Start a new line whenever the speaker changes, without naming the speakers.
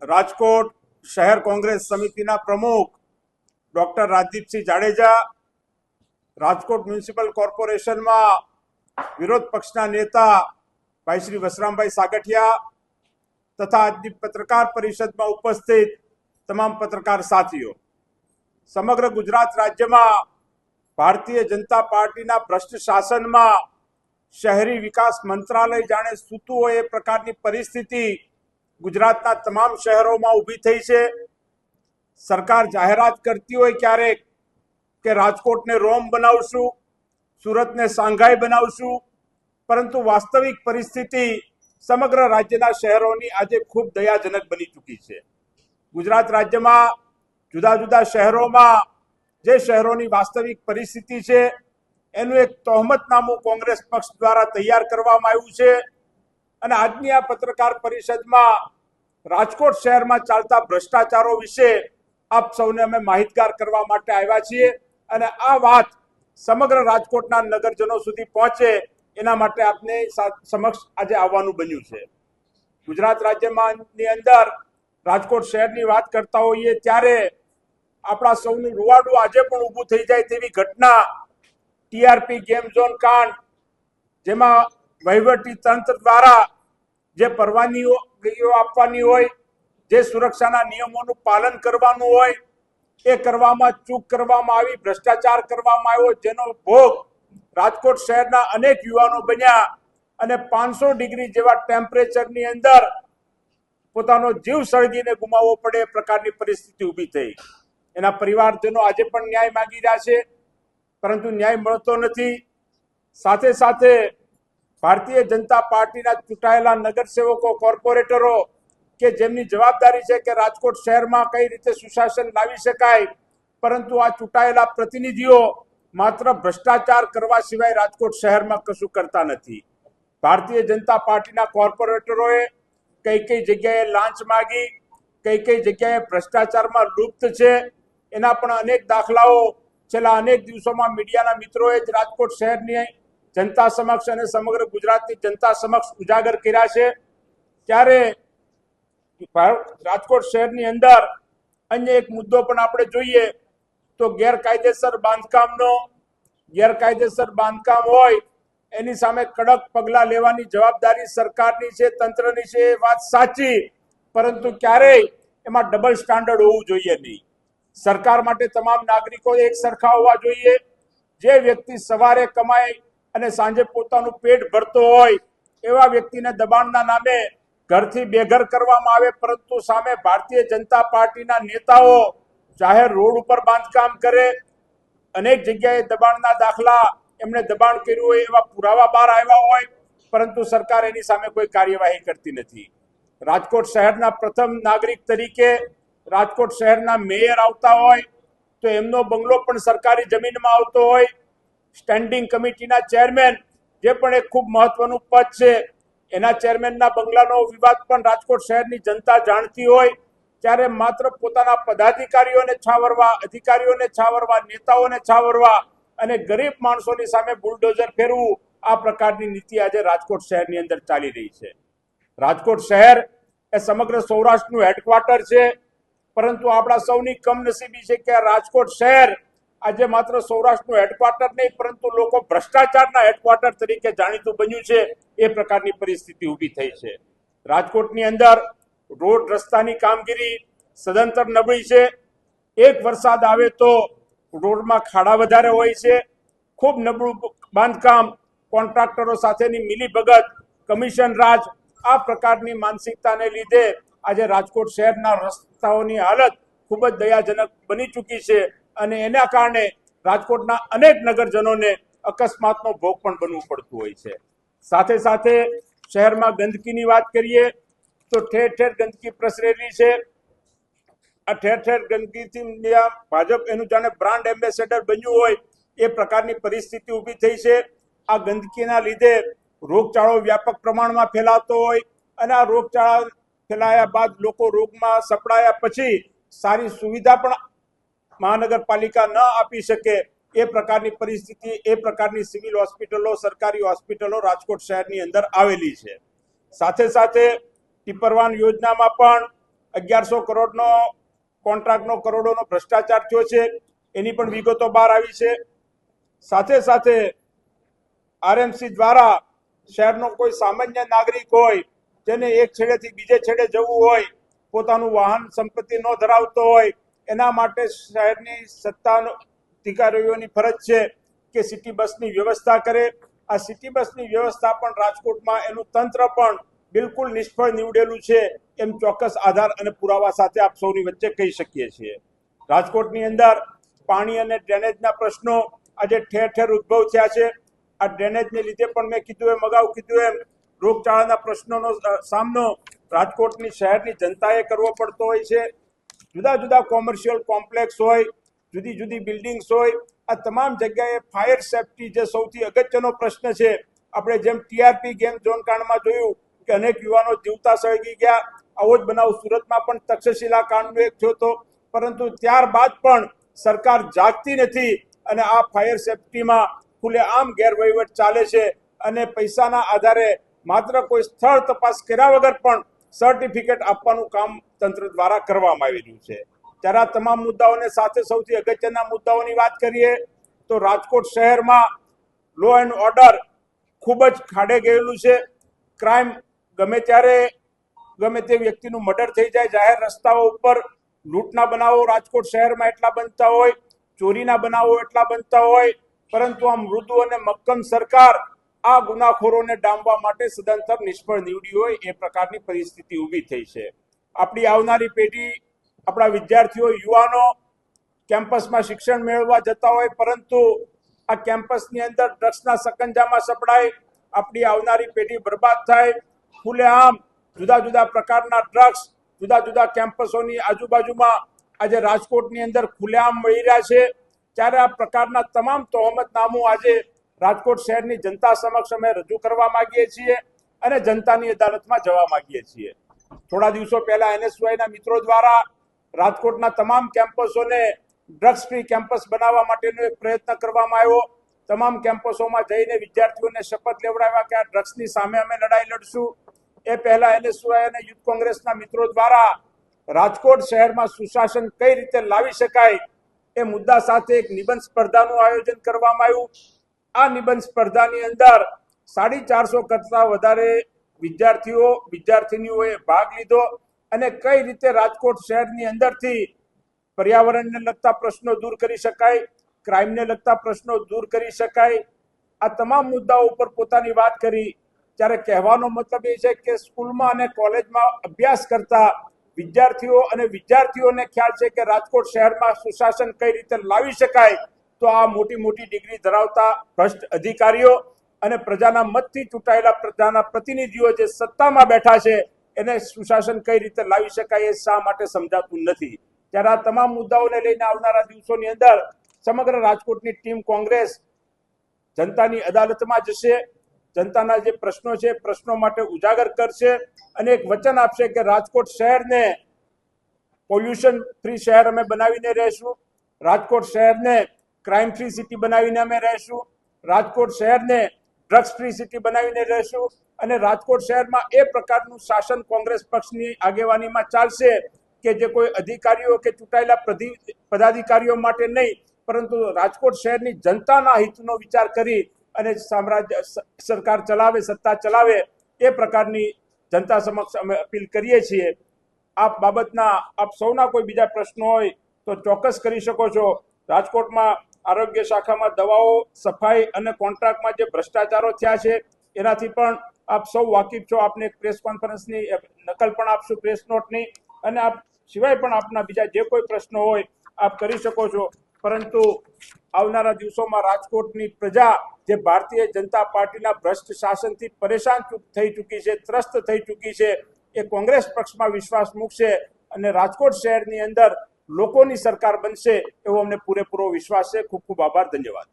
રાજકોટ શહેર કોંગ્રેસ સમિતિના પ્રમુખ ડોક્ટર રાજદીપસિંહ જાડેજા, રાજકોટ મ્યુનિસિપલ કોર્પોરેશનમાં વિરોધ પક્ષના નેતા ભાઈ શ્રી વસરામભાઈ સાગઠિયા તથા આજની પત્રકાર પરિષદમાં ઉપસ્થિત તમામ પત્રકાર સાથીઓ, સમગ્ર ગુજરાત રાજ્યમાં ભારતીય જનતા પાર્ટીના ભ્રષ્ટ શાસનમાં શહેરી વિકાસ મંત્રાલય જાણે સૂતું હોય એ પ્રકારની પરિસ્થિતિ ગુજરાતના તમામ શહેરોમાં ઊભી થઈ છે। સરકાર જાહેરાત કરતી હોય ક્યારેક કે રાજકોટને રોમ બનાવશું, સુરતને શાંઘાઈ બનાવશું, પરંતુ વાસ્તવિક પરિસ્થિતિ સમગ્ર રાજ્યના શહેરોની આજે ખૂબ દયાજનક બની ચૂકી છે। ગુજરાત રાજ્યમાં જુદા જુદા શહેરોમાં જે શહેરોની વાસ્તવિક પરિસ્થિતિ છે એનું એક તહોમતનામું કોંગ્રેસ પક્ષ દ્વારા તૈયાર કરવામાં આવ્યું છે અને આજની આ પત્રકાર પરિષદમાં રાજકોટ શહેરમાં ચાલતા ભ્રષ્ટાચારો વિશે આપ સૌને અમે માહિતગાર કરવા માટે આવ્યા છીએ અને આ વાત સમગ્ર રાજકોટના નગરજનો સુધી પહોંચે એના માટે આપને સમક્ષ આજે આવવાનું બન્યું છે। ગુજરાત રાજ્યની અંદર રાજકોટ શહેરની વાત કરતા હોઈએ ત્યારે આપણા સૌનું રૂવાડું આજે પણ ઊભું થઈ જાય તેવી ઘટના ટીઆરપી ગેમ ઝોન કાંડ, જેમાં વહીવટી તંત્ર દ્વારા જે પરવાનગીઓ આપવાની હોય, જે સુરક્ષાના નિયમોનું પાલન કરવાનું હોય એ કરવામાં ચૂક કરવામાં આવી, ભ્રષ્ટાચાર કરવામાં આવ્યો, જેનો ભોગ રાજકોટ શહેરના અનેક યુવાનો બન્યા અને 500 ડિગ્રી જેવા ટેમ્પરેચરની અંદર પોતાનો જીવ સળગીને ગુમાવવો પડે એ પ્રકારની પરિસ્થિતિ ઊભી થઈ। એના પરિવારજનો આજે પણ ન્યાય માંગી રહ્યા છે, પરંતુ ન્યાય મળતો નથી। સાથે સાથે ભારતીય જનતા પાર્ટીના ચૂંટાયેલા નગરસેવકો, કોર્પોરેટરો કે જેમની જવાબદારી છે કે રાજકોટ શહેરમાં કઈ રીતે સુશાસન લાવી શકાય, પરંતુ આ ચૂંટાયેલા પ્રતિનિધિઓ માત્ર ભ્રષ્ટાચાર કરવા સિવાય રાજકોટ શહેરમાં કશું કરતા નથી। ભારતીય જનતા પાર્ટીના કોર્પોરેટરોએ કઈ જગ્યાએ લાંચ માગી, કઈ જગ્યાએ ભ્રષ્ટાચારમાં લુપ્ત છે એના પણ અનેક દાખલાઓ છેલ્લા અનેક દિવસોમાં મીડિયાના મિત્રોએ જ રાજકોટ શહેરની જનતા સમક્ષ અને સમગ્ર ગુજરાતની જનતા સમક્ષ ઉજાગર કર્યા છે। ત્યારે રાજકોટ શહેરની અંદર અન્ય એક મુદ્દો પણ આપણે જોઈએ તો ગેરકાયદેસર બાંધકામ હોય એની સામે કડક પગલાં લેવાની જવાબદારી સરકારની છે, તંત્રની છે, એ વાત સાચી, પરંતુ ક્યારેય એમાં ડબલ સ્ટાન્ડર્ડ હોવું જોઈએ નહીં। સરકાર માટે તમામ નાગરિકો એક સરખા હોવા જોઈએ। જે વ્યક્તિ સવારે કમાય અને સાંજે પોતાનું પેટ ભરતો હોય એવા વ્યક્તિને દબાણના નામે ઘરથી બેઘર કરવામાં આવે, પરંતુ સામે ભારતીય જનતા પાર્ટીના નેતાઓ જાહેર રોડ ઉપર બાંધકામ કરે, અનેક જગ્યાએ દબાણના દાખલા એમણે દબાણ કર્યું હોય એવા પુરાવા બહાર આવ્યા હોય, પરંતુ સરકાર એની સામે કોઈ કાર્યવાહી કરતી નથી। રાજકોટ શહેરના પ્રથમ નાગરિક તરીકે રાજકોટ શહેરના મેયર આવતા હોય તો એમનો બંગલો પણ સરકારી જમીનમાં આવતો હોય, સ્ટેન્ડિંગ કમિટીના ચેરમેન જે પણ એક ખૂબ મહત્વનું પદ છે એના ચેરમેનના બંગલાનો વિવાદ પણ રાજકોટ શહેરની જનતા જાણતી હોય, ત્યારે માત્ર પોતાના પદાધિકારીઓને છાવરવા, અધિકારીઓને છાવરવા, નેતાઓને છાવરવા અને ગરીબ માણસોની સામે બુલડોઝર ફેરવું, આ પ્રકારની નીતિ આજે રાજકોટ શહેરની અંદર ચાલી રહી છે। રાજકોટ શહેર એ સમગ્ર સૌરાષ્ટ્રનું હેડક્વાર્ટર છે, પરંતુ આપણા સૌની કમનસીબી છે કે રાજકોટ શહેર આજે માત્ર સૌરાષ્ટ્રનું હેડક્વાર્ટર નહીં, પરંતુ લોકો ભ્રષ્ટાચારના હેડક્વાર્ટર તરીકે જાણીતું બન્યું છે એ પ્રકારની પરિસ્થિતિ ઊભી થઈ છે। રાજકોટની અંદર રોડ રસ્તાની કામગીરી સદંતર નબળી છે। એક વરસાદ આવે તો રોડમાં ખાડા વધારે હોય છે, ખૂબ નબળું બાંધકામ, કોન્ટ્રાક્ટરો સાથેની મિલીભગત, કમિશન રાજ, આ પ્રકારની માનસિકતાને લીધે આજે રાજકોટ શહેરના રસ્તાઓની હાલત ખૂબ જ દયાજનક બની ચૂકી છે અને એના કારણે રાજકોટના અનેક નગરજનોને અકસ્માતનો ભોગ પણ બનવું પડતું હોય છે। સાથે સાથે શહેરમાં ગંદકીની વાત કરીએ તો ઠેર ઠેર ગંદકી પ્રસરેલી છે। આ ઠેર ઠેર ગંદકીથી ભાજપ એનું જાણે બ્રાન્ડ એમ્બેસેડર બન્યું હોય એ પ્રકારની પરિસ્થિતિ ઊભી થઈ છે। આ ગંદકીના લીધે રોગચાળો વ્યાપક પ્રમાણમાં ફેલાતો હોય અને આ રોગચાળા ફેલાયા બાદ લોકો રોગમાં સપડાયા પછી સારી સુવિધા પણ મહાનગરપાલિકા ન આપી શકે એ પ્રકારની પરિસ્થિતિ, એ પ્રકારની સિવિલ હોસ્પિટલો, સરકારી હોસ્પિટલો રાજકોટ શહેરની અંદર આવેલી છે। સાથે સાથે ટીપરવાન યોજનામાં પણ 1100 કરોડનો કોન્ટ્રાક્ટનો કરોડોનો ભ્રષ્ટાચાર થયો છે, એની પણ વિગતો બહાર આવી છે. સાથે સાથે આરએમસી દ્વારા શહેરનો કોઈ સામાન્ય નાગરિક હોય જેને એક છેડેથી બીજે છેડે જવું હોય, પોતાનું વાહન સંપત્તિ ન ધરાવતો હોય, એના માટે શહેરની સત્તા અધિકારીઓની ફરજ છે કે સિટી બસની વ્યવસ્થા કરે. આ સિટી બસની વ્યવસ્થા પણ રાજકોટમાં એનું તંત્ર પણ બિલકુલ નિષ્ફળ નીવડેલું છે એમ ચોક્કસ આધાર અને પુરાવા સાથે આપ સૌની વચ્ચે કહી શકીએ છીએ. રાજકોટની અંદર પાણી અને ડ્રેનેજના પ્રશ્નો આજે ઠેર ઠેર ઉદ્ભવ થયા છે. આ ડ્રેનેજને લીધે પણ મેં કીધું એમ, અગાઉ કીધું એમ, રોગચાળાના પ્રશ્નોનો સામનો રાજકોટની શહેરની જનતાએ કરવો પડતો હોય છે. જુદા જુદા કોમર્શિયલ કોમ્પ્લેક્સ હોય, જુદી જુદી બિલ્ડિંગ્સ હોય, આ તમામ જગ્યાએ ફાયર સેફટી જે સૌથી અગત્યનો પ્રશ્ન છે. આપણે જેમ ટીઆરપી ગેમ ઝોન કાંડમાં જોયું કે અનેક યુવાનો જીવતા સળગી ગયા, આવો જ બનાવ સુરતમાં પણ તક્ષશિલા કાંડનો એક થયો હતો. પરંતુ ત્યારબાદ પણ સરકાર જાગતી નથી અને આ ફાયર સેફટીમાં ખુલ્લેઆમ ગેરવહીવટ ચાલે છે અને પૈસાના આધારે માત્ર કોઈ સ્થળ તપાસ કર્યા વગર પણ સર્ટિફિકેટ આપવાનું કામ તંત્ર દ્વારા કરવામાં આવી રહ્યું છે. ત્યારે આ તમામ મુદ્દાઓને સાથે સૌથી અગત્યના મુદ્દાઓની વાત કરીએ તો રાજકોટ શહેરમાં લો એન્ડ ઓર્ડર ખૂબ જ ખાડે ગયેલું છે. ક્રાઇમ ગમે ત્યારે ગમે તે વ્યક્તિનું મર્ડર થઈ જાય, જાહેર રસ્તાઓ ઉપર લૂંટના બનાવો રાજકોટ શહેરમાં એટલા બનતા હોય, ચોરીના બનાવો એટલા બનતા હોય, પરંતુ આ મૃદુ અને મક્કમ સરકાર આ ગુનાખોરોને ડામવા માટે સદંતર નિષ્ફળ નીવડી હોય એ પ્રકારની પરિસ્થિતિ ઊભી થઈ છે. આપણી આવનારી પેઢી, આપણા વિદ્યાર્થીઓ, યુવાનો કેમ્પસમાં શિક્ષણ મેળવવા જતા હોય, પરંતુ આ કેમ્પસની અંદર ડ્રગ્સના સકંજામાં સપડાય, આપણી આવનારી પેઢી બરબાદ થાય. ખુલ્લેઆમ જુદા જુદા પ્રકારના ડ્રગ્સ જુદા જુદા કેમ્પસોની આજુબાજુમાં આજે રાજકોટની અંદર ખુલ્લેઆમ મળી રહ્યા છે. ત્યારે આ પ્રકારના તમામ તહોમતનામું આજે રાજકોટ શહેરની જનતા સમક્ષ અમે રજૂ કરવા માંગીએ છીએ અને જનતાની અદાલતમાં જવા માંગીએ છીએ. થોડા દિવસો પહેલા એનએસયુઆઈના મિત્રો દ્વારા રાજકોટના તમામ કેમ્પસોને ડ્રગ્સ ફ્રી કેમ્પસ બનાવવા માટેનો એક પ્રયત્ન કરવામાં આવ્યો. તમામ કેમ્પસોમાં જઈને વિદ્યાર્થીઓને શપથ લેવડાવ્યા કે આ ડ્રગ્સની સામે અમે લડાઈ લડશું. એ પહેલા એનએસયુઆઈ અને યુથ કોંગ્રેસના મિત્રો દ્વારા રાજકોટ શહેરમાં સુશાસન કઈ રીતે લાવી શકાય એ મુદ્દા સાથે એક નિબંધ સ્પર્ધાનું આયોજન કરવામાં આવ્યું. આ નિબંધ સ્પર્ધાની અંદર 450 કરતા વધારે વિદ્યાર્થીઓ વિદ્યાર્થીનીઓએ ભાગ લીધો અને કઈ રીતે રાજકોટ શહેરની અંદરથી પર્યાવરણને લગતા પ્રશ્નો દૂર કરી શકાય, ક્રાઇમને લગતા પ્રશ્નો દૂર કરી શકાય, આ તમામ મુદ્દાઓ ઉપર પોતાની વાત કરી. ત્યારે કહેવાનો મતલબ એ છે કે સ્કૂલમાં અને કોલેજમાં અભ્યાસ કરતા વિદ્યાર્થીઓ અને વિદ્યાર્થીઓને ખ્યાલ છે કે રાજકોટ શહેરમાં સુશાસન કઈ રીતે લાવી શકાય, તો આ મોટી મોટી ડિગ્રી ધરાવતા ભ્રષ્ટ અધિકારીઓ અને પ્રજાના મતથી ચૂંટાયેલા પ્રજાના પ્રતિનિધિઓ જે સત્તામાં બેઠા છે એને સુશાસન કઈ રીતે લાવી શકાય એ શા માટે સમજાતું નથી. ત્યારે આ તમામ મુદ્દાઓને લઈને આવનારા દિવસોની અંદર સમગ્ર રાજકોટની ટીમ કોંગ્રેસ જનતાની અદાલતમાં જશે, જનતાના જે પ્રશ્નો છે પ્રશ્નો માટે ઉજાગર કરશે અને એક વચન આપશે કે રાજકોટ શહેરને પોલ્યુશન ફ્રી શહેર અમે બનાવીને રહેશું, રાજકોટ શહેરને ક્રાઇમ ફ્રી સિટી બનાવીને અમે રહેશું, રાજકોટ શહેરને ડ્રગ્સ ફ્રી સિટી બનાવીને રહેશું અને રાજકોટ શહેરમાં એ પ્રકારનું શાસન કોંગ્રેસ પક્ષની આગેવાનીમાં ચાલશે કે જે કોઈ અધિકારીઓ કે ચૂંટાયેલા પદાધિકારીઓ માટે નહીં, પરંતુ રાજકોટ શહેરની જનતાના હિતનો વિચાર કરી અને સામ્રાજ્ય સરકાર ચલાવે, સત્તા ચલાવે એ પ્રકારની જનતા સમક્ષ અમે અપીલ કરીએ છીએ. આ બાબતના આપ સૌના કોઈ બીજા પ્રશ્નો હોય તો ચોક્કસ કરી શકો છો. રાજકોટમાં આરોગ્ય શાખામાં દવાઓ, સફાઈ અને કોન્ટ્રાક્ટમાં જે ભ્રષ્ટાચારો થયા છે એનાથી પણ આપ સૌ વાકેફ છો. આપને એક પ્રેસ કોન્ફરન્સની નકલ પણ આપશું, પ્રેસ નોટની, અને આપ સિવાય પણ આપના બીજા જે કોઈ પ્રશ્નો હોય આપ કરી શકો છો. પરંતુ આવનારા દિવસોમાં રાજકોટની પ્રજા જે ભારતીય જનતા પાર્ટીના ભ્રષ્ટ શાસનથી પરેશાન થઈ ચૂકી છે, ત્રસ્ત થઈ ચૂકી છે, એ કોંગ્રેસ પક્ષમાં વિશ્વાસ મૂકશે અને રાજકોટ શહેરની અંદર લોકોની સરકાર બનશે એવો અમને પૂરેપૂરો વિશ્વાસ છે. ખૂબ ખૂબ આભાર, ધન્યવાદ.